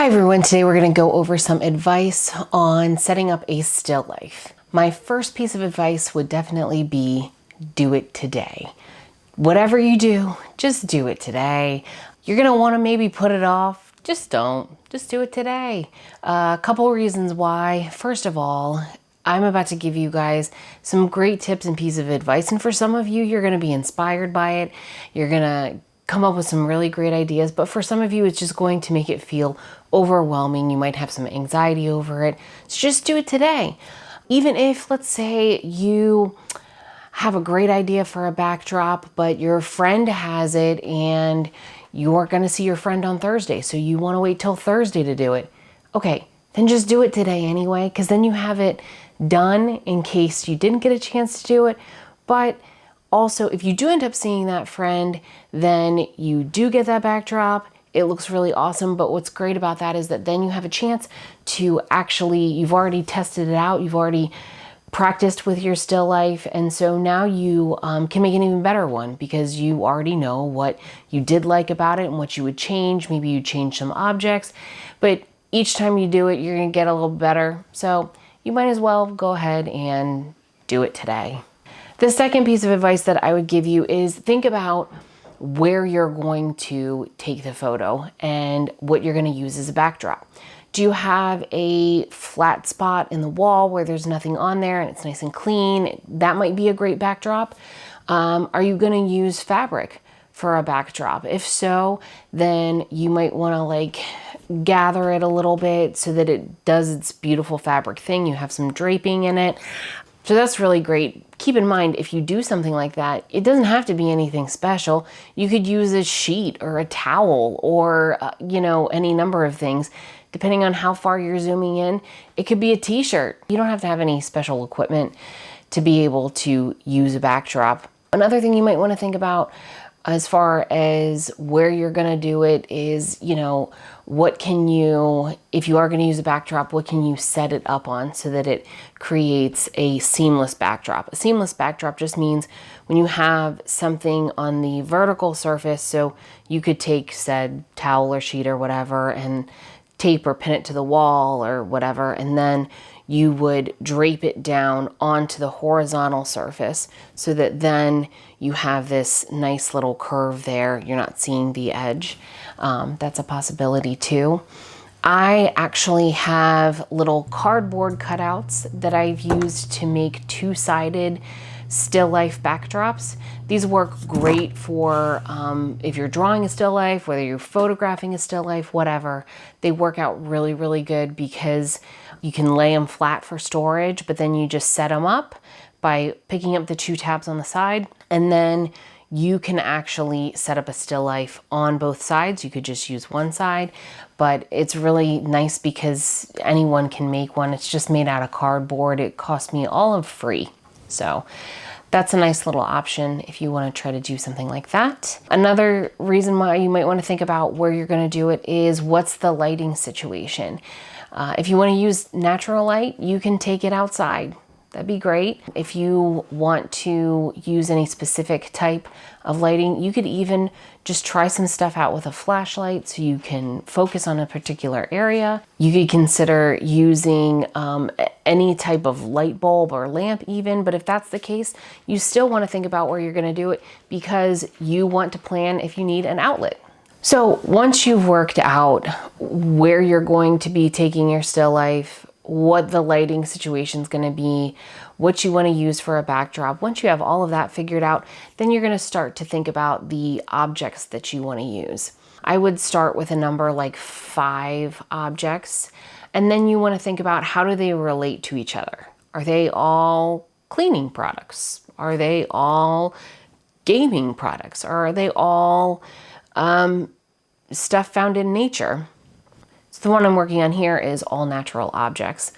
Hi everyone, today we're going to go over some advice on setting up a still life. My first piece of advice would definitely be do it today. Whatever you do, just do it today. You're going to want to maybe put it off. Just don't. Just do it today. A couple reasons why. First of all, I'm about to give you guys some great tips and pieces of advice. And for some of you, you're going to be inspired by it. You're going to come up with some really great ideas. But for some of you, it's just going to make it feel overwhelming. You might have some anxiety over it. So just do it today. Even if, let's say, you have a great idea for a backdrop, but your friend has it and you're going to see your friend on Thursday. So you want to wait till Thursday to do it. Okay, then just do it today anyway, because then you have it done in case you didn't get a chance to do it. But also, if you do end up seeing that friend, then you do get that backdrop. It looks really awesome. But what's great about that is that then you have a chance to actually, you've already tested it out. You've already practiced with your still life. And so now you can make an even better one because you already know what you did like about it and what you would change. Maybe you change some objects, but each time you do it, you're going to get a little better. So you might as well go ahead and do it today. The second piece of advice that I would give you is think about where you're going to take the photo and what you're going to use as a backdrop. Do you have a flat spot in the wall where there's nothing on there and it's nice and clean? That might be a great backdrop. Are you going to use fabric for a backdrop? If so, then you might want to gather it a little bit so that it does its beautiful fabric thing. You have some draping in it. So that's really great. Keep in mind, if you do something like that, it doesn't have to be anything special. You could use a sheet or a towel or, any number of things. Depending on how far you're zooming in, it could be a t-shirt. You don't have to have any special equipment to be able to use a backdrop. Another thing you might want to think about as far as where you're going to do it is, what can you, if you are going to use a backdrop, what can you set it up on so that it creates a seamless backdrop? A seamless backdrop just means when you have something on the vertical surface, so you could take said towel or sheet or whatever and tape or pin it to the wall or whatever, and then you would drape it down onto the horizontal surface so that then you have this nice little curve there. You're not seeing the edge. That's a possibility too. I actually have little cardboard cutouts that I've used to make two-sided still life backdrops. These work great for if you're drawing a still life, whether you're photographing a still life, whatever. They work out really, really good because you can lay them flat for storage, but then you just set them up by picking up the two tabs on the side, and then you can actually set up a still life on both sides. You could just use one side, but it's really nice because anyone can make one. It's just made out of cardboard. It cost me all of free. So that's a nice little option if you want to try to do something like that. Another reason why you might want to think about where you're going to do it is what's the lighting situation. If you want to use natural light, you can take it outside. That'd be great. If you want to use any specific type of lighting, you could even just try some stuff out with a flashlight so you can focus on a particular area. You could consider using any type of light bulb or lamp even, but if that's the case, you still want to think about where you're going to do it because you want to plan if you need an outlet. So once you've worked out where you're going to be taking your still life, what the lighting situation is going to be, what you want to use for a backdrop. Once you have all of that figured out, then you're going to start to think about the objects that you want to use. I would start with a number like 5 objects, and then you want to think about how do they relate to each other. Are they all cleaning products? Are they all gaming products? Or are they all stuff found in nature? So the one I'm working on here is all natural objects,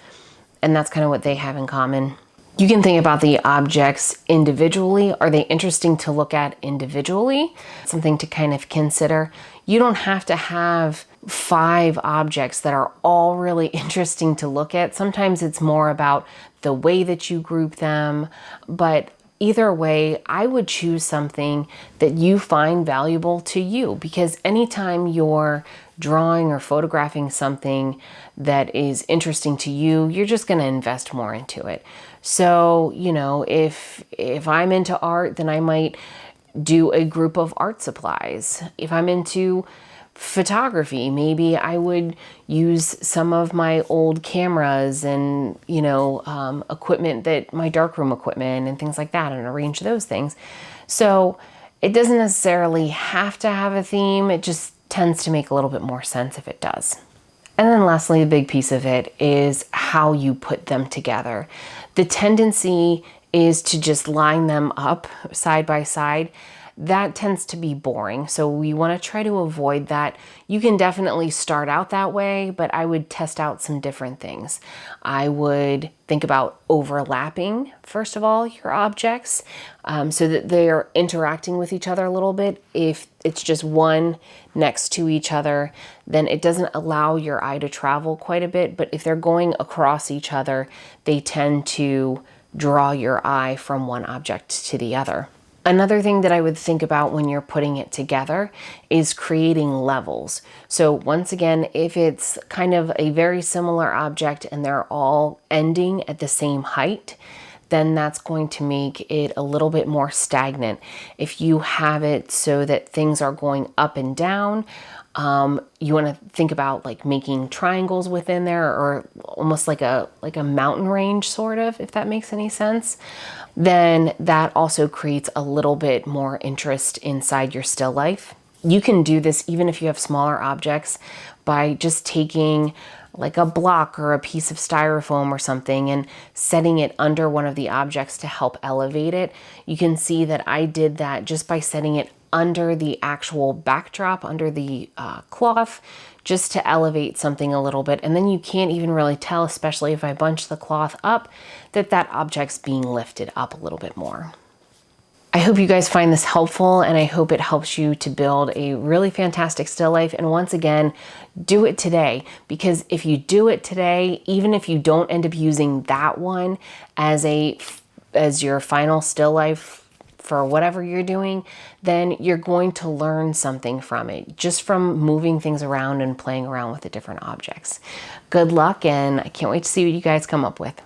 and that's kind of what they have in common. You can think about the objects individually. Are they interesting to look at individually? Something to kind of consider. You don't have to have 5 objects that are all really interesting to look at. Sometimes it's more about the way that you group them, but either way, I would choose something that you find valuable to you, because anytime you're drawing or photographing something that is interesting to you, you're just going to invest more into it. So, you know, if I'm into art, then I might do a group of art supplies. If I'm into photography, maybe I would use some of my old cameras and, you know, equipment, that my darkroom equipment and things like that, and arrange those things. So it doesn't necessarily have to have a theme. It just tends to make a little bit more sense if it does. And then lastly, a big piece of it is how you put them together. The tendency is to just line them up side by side. That tends to be boring, so we want to try to avoid that. You can definitely start out that way, but I would test out some different things. I would think about overlapping, first of all, your objects, so that they're interacting with each other a little bit. If it's just one next to each other, then it doesn't allow your eye to travel quite a bit, but if they're going across each other, they tend to draw your eye from one object to the other. Another thing that I would think about when you're putting it together is creating levels. So once again, if it's kind of a very similar object and they're all ending at the same height, then that's going to make it a little bit more stagnant. If you have it so that things are going up and down, you want to think about like making triangles within there, or almost like a mountain range, sort of, if that makes any sense. Then that also creates a little bit more interest inside your still life. You can do this even if you have smaller objects by just taking like a block or a piece of styrofoam or something and setting it under one of the objects to help elevate it. You can see that I did that just by setting it under the actual backdrop, under the cloth, just to elevate something a little bit. And then you can't even really tell, especially if I bunch the cloth up, that that object's being lifted up a little bit more. I hope you guys find this helpful, and I hope it helps you to build a really fantastic still life. And once again, do it today, because if you do it today, even if you don't end up using that one as your final still life for whatever you're doing, then you're going to learn something from it, just from moving things around and playing around with the different objects. Good luck, and I can't wait to see what you guys come up with.